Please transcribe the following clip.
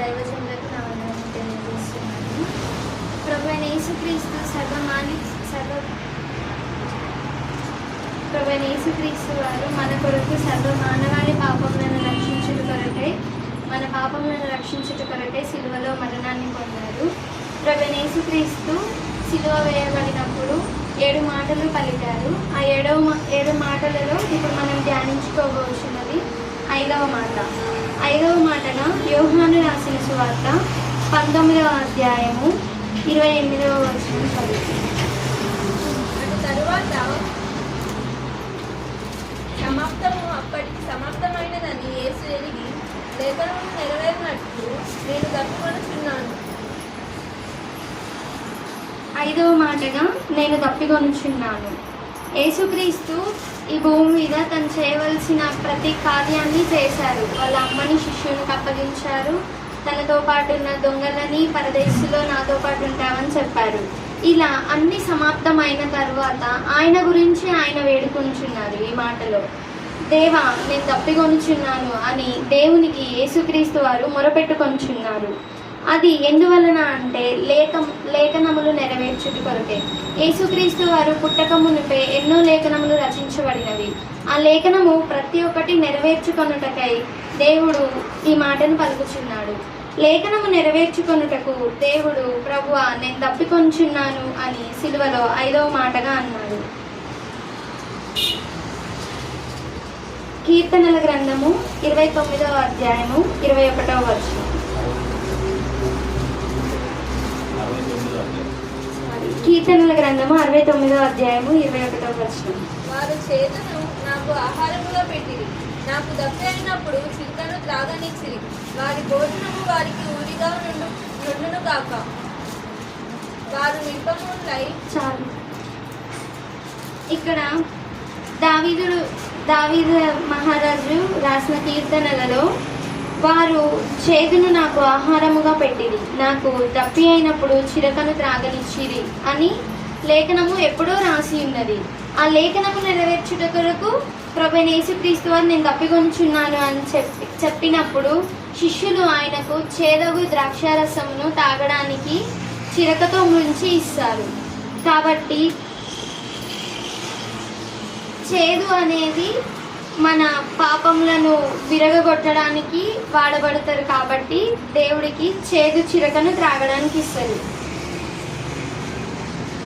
దైవజనులకు నా వందనాలు తెలియజేస్తున్నాను. ప్రభువైన యేసుక్రీస్తు వారు మన కొరకు సర్వ మానవాళి పాపములను రక్షించుట కొరకై సిలువలో మరణాన్ని పొందారు. ప్రభువైన యేసుక్రీస్తు సిలువ వేయబడినప్పుడు 7 మాటలు పలికారు. ఆ 7 మాటలలో ఇప్పుడు మనం ధ్యానించుకోబోతున్నది 5వ మాట. 5వ మాటన యోహాను రాసిన సువార్త 19వ అధ్యాయము 28వ వచనం చదువుతుంది. అటు తరువాత అప్పటికి సమాప్తమైనదని యేసు ఎరిగి లేఖనము నెరవేరినట్లు నేను తప్పికొనుచున్నాను. 5వ మాటగా నేను తప్పికొనుచున్నాను. యేసుక్రీస్తు ఈ భూమి మీద తను చేయవలసిన ప్రతి కార్యాన్ని చేశారు. వాళ్ళ అమ్మని శిష్యునికి అప్పగించారు. తనతో పాటు ఉన్న దొంగలని పరదేశంలో నాతో పాటు ఉంటామని చెప్పారు. ఇలా అన్ని సమాప్తమైన తర్వాత ఆయన గురించి ఆయన వేడుకొనుచున్నారు. ఈ మాటలో దేవా నేను తప్పికొనుచున్నాను అని దేవునికి యేసుక్రీస్తు వారు మొరపెట్టుకొనుచున్నారు. అది ఎందువలన అంటే లేఖనములు నెరవేర్చుట కొరకే. యేసుక్రీస్తు వారు పుట్టక మునిపే ఎన్నో లేఖనములు రచించబడినవి. ఆ లేఖనము ప్రతి ఒక్కటి నెరవేర్చుకొనుటకై దేవుడు ఈ మాటను పలుకుచున్నాడు. లేఖనము నెరవేర్చుకొనుటకు దేవుడు ప్రభువా నేను తప్పికొనుచున్నాను అని సిలువలో 5వ మాటగా అన్నాడు. కీర్తనల గ్రంథము 29వ అధ్యాయము 21వ వచనం. కీర్తనల గ్రంథము 69వ అధ్యాయము 21వ వచనం. వారు చేతును నాకు ఆహారముగా పెట్టిరి, నాకు దప్పి అయినప్పుడు చిలుకను త్రాగనిచ్చిరి. వారి భోజనము వారికి ఊరిగా నుండును కాక. వారు నిర్భములై చాలు. ఇక్కడ దావీదు మహారాజు రాసిన కీర్తనలలో వారు చేదును నాకు ఆహారముగా పెట్టిరి, నాకు దప్పి అయినప్పుడు చిరకను త్రాగనిచ్చిరి అని లేఖనము ఎప్పుడో రాసి ఉన్నది. ఆ లేఖనము నెరవేర్చుట కొరకు ప్రభువైన యేసుక్రీస్తు వారు నేను తప్పికొనుచున్నాను అని చెప్పినప్పుడు శిష్యులు ఆయనకు చేదగు ద్రాక్షారసమును తాగడానికి చిరకతో ముంచి ఇస్తారు. కాబట్టి చేదు అనేది మన పాపములను విరగగొట్టడానికి వాడబడతారు. కాబట్టి దేవుడికి చేదు చిరకను త్రాగడానికి ఇస్తారు.